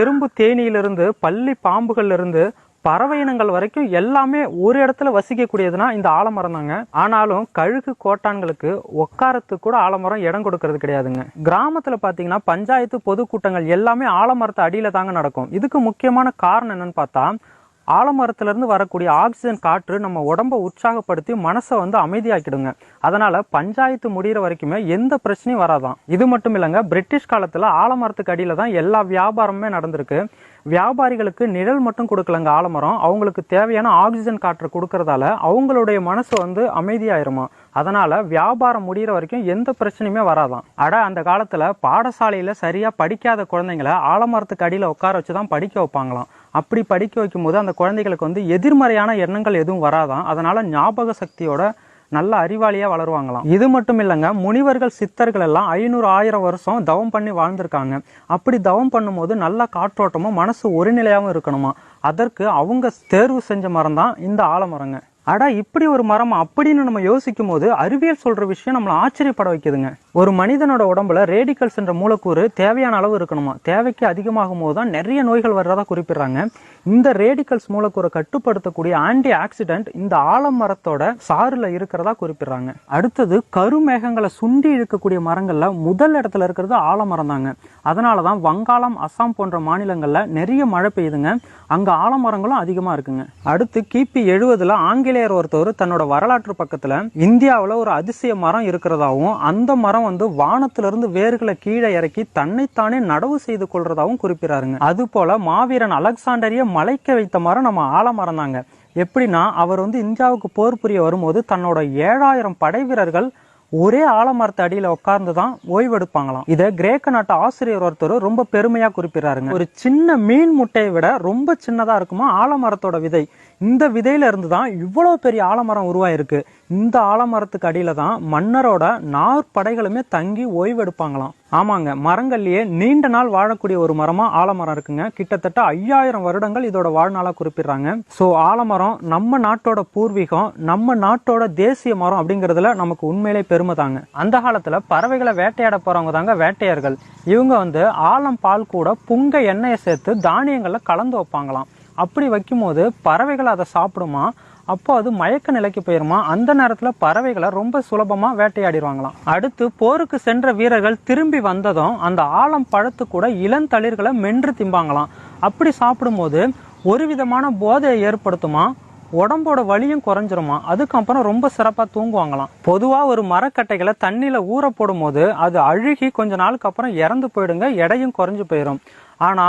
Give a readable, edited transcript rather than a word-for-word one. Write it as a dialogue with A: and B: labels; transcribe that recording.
A: எறும்பு தேனியிலிருந்து பள்ளி பாம்புகள்ல இருந்து பறவை இனங்கள் வரைக்கும் எல்லாமே ஒரு இடத்துல வசிக்கக்கூடியதுன்னா இந்த ஆலமரம் தாங்க. ஆனாலும் கழுகு கோட்டான்களுக்கு உட்காரத்துக்கு கூட ஆலமரம் இடம் கொடுக்கறது கிடையாதுங்க. கிராமத்துல பாத்தீங்கன்னா பஞ்சாயத்து பொதுக்கூட்டங்கள் எல்லாமே ஆலமரத்து அடியில தாங்க நடக்கும். இதுக்கு முக்கியமான காரணம் என்னன்னு பார்த்தா, ஆலமரத்துல இருந்து வரக்கூடிய ஆக்சிஜன் காற்று நம்ம உடம்ப உற்சாகப்படுத்தி மனசை அமைதியாக்கிடுங்க. அதனால பஞ்சாயத்து முடிகிற வரைக்குமே எந்த பிரச்சனையும் வராதான். இது மட்டும் இல்லைங்க, பிரிட்டிஷ் காலத்துல ஆலமரத்துக்கு அடியில தான் எல்லா வியாபாரமுமே நடந்திருக்கு. வியாபாரிகளுக்கு நிழல் மட்டும் கொடுக்கலங்க ஆலமரம், அவங்களுக்கு தேவையான ஆக்சிஜன் காற்று கொடுக்கறதால அவங்களுடைய மனசு அமைதியாயிருமா. அதனால வியாபாரம் முடிகிற வரைக்கும் எந்த பிரச்சனையுமே வராதான். அந்த காலத்துல பாடசாலையில சரியா படிக்காத குழந்தைங்களை ஆலமரத்துக்கு அடியில உட்கார வச்சுதான் படிக்க வைப்பாங்களாம். அப்படி படிக்க வைக்கும் போது அந்த குழந்தைகளுக்கு எதிர்மறையான எண்ணங்கள் எதுவும் வராதான். அதனால ஞாபக சக்தியோட நல்ல அறிவாளியா வளருவாங்களாம். இது மட்டும் இல்லைங்க, முனிவர்கள் சித்தர்கள் எல்லாம் 500-1000 வருஷம் தவம் பண்ணி வாழ்ந்திருக்காங்க. அப்படி தவம் பண்ணும்போது நல்ல காற்றோட்டமும் மனசு ஒருநிலையாகவும் இருக்கணுமா. அதற்கு அவங்க தேர்வு செஞ்ச மரம் தான் இந்த ஆலமரங்க. இப்படி ஒரு மரம் அப்படின்னு நம்ம யோசிக்கும் போது அறிவியல் சொல்ற விஷயம் நம்மளை ஆச்சரியப்பட வைக்குதுங்க. ஒரு மனிதனோட உடம்புல ரேடிக்கல்ஸ் என்ற மூலக்கூறு தேவையான அளவு இருக்கணுமா. தேவைக்கு அதிகமாகும் போது தான் நிறைய நோய்கள் வர்றதா குறிப்பிடுறாங்க. இந்த ரேடிக்கல்ஸ் மூலக்கூறை கட்டுப்படுத்தக்கூடிய ஆன்டி ஆக்சிடென்ட் இந்த ஆலமரத்தோட சாறுல இருக்கிறதா குறிப்பிடுறாங்க. அடுத்தது கருமேகங்களை சுண்டி இழுக்கக்கூடிய மரங்கள்ல முதல் இடத்துல இருக்கிறது ஆலமரம் தாங்க. அதனாலதான் வங்காளம், அசாம் போன்ற மாநிலங்கள்ல நிறைய மழை பெய்யுதுங்க. அங்க ஆலமரங்களும் அதிகமா இருக்குங்க. அடுத்து கிபி 70 ஆங்கிலேயர் ஒருத்தவர் தன்னோட வரலாற்று பக்கத்துல இந்தியாவில் ஒரு அதிசய மரம் இருக்கிறதாவும், அந்த மரம் வானத்திலிருந்து வேர்களை கீழே இறக்கி தன்னைத்தானே நடவு செய்து கொள்றதாவும் குறிப்பிடாருங்க. அது போல மாவீரன் அலெக்சாண்டரிய மலைக்க வைத்த மரம் நம்ம ஆலமரம் தாங்க. எப்படின்னா, அவர் இந்தியாவுக்கு போர் புரிய வரும்போது தன்னோட 7000 படை வீரர்கள் ஒரே ஆலமரத்து அடியில உட்கார்ந்துதான் ஓய்வெடுப்பாங்களாம். இதை கிரேக்க நாட்டு ஆசிரியர் ஒருத்தர் ரொம்ப பெருமையா குறிப்பிடாருங்க. ஒரு சின்ன மீன் முட்டையை விட ரொம்ப சின்னதா இருக்குமா ஆலமரத்தோட விதை. இந்த விதையில இருந்துதான் இவ்வளவு பெரிய ஆலமரம் உருவாயிருக்கு. இந்த ஆலமரத்துக்கு அடியில தான் மன்னரோட நாற்படைகளுமே தங்கி ஓய்வெடுப்பாங்களாம். ஆமாங்க, மரங்கள்லயே நீண்ட நாள் வாழக்கூடிய ஒரு மரமா ஆலமரம் இருக்குங்க. கிட்டத்தட்ட 5000 வருடங்கள் இதோட வாழ்நாளா குறிப்பிடுறாங்க. சோ ஆலமரம் நம்ம நாட்டோட பூர்வீகம், நம்ம நாட்டோட தேசிய மரம் அப்படிங்கறதுல நமக்கு உண்மையிலே பெருமை தாங்க. அந்த காலத்துல பறவைகளை வேட்டையாட போறவங்க தாங்க வேட்டையர்கள். இவங்க ஆலம் பால் கூட புங்க எண்ணெயை சேர்த்து தானியங்கள்ல கலந்து வைப்பாங்களாம். அப்படி வைக்கும் போது பறவைகள் அதை சாப்பிடுமா. அப்போ அது மயக்க நிலைக்கு போயிருமா. அந்த நேரத்துல பறவைகளை ரொம்ப சுலபமா வேட்டையாடிடுவாங்களாம். அடுத்து போருக்கு சென்ற வீரர்கள் திரும்பி வந்ததும் அந்த ஆலம் பழத்து கூட இளந்தளிர்களை மென்று திம்பாங்களாம். அப்படி சாப்பிடும் போது ஒரு விதமான போதையை ஏற்படுத்துமா, உடம்போட வலியும் குறைஞ்சிருமா. அதுக்கப்புறம் ரொம்ப சிறப்பா தூங்குவாங்களாம். பொதுவா ஒரு மரக்கட்டைகளை தண்ணியில ஊற போடும் போது அது அழுகி கொஞ்ச நாளுக்கு அப்புறம் இறந்து போயிடுங்க, எடையும் குறைஞ்சு போயிடும். ஆனா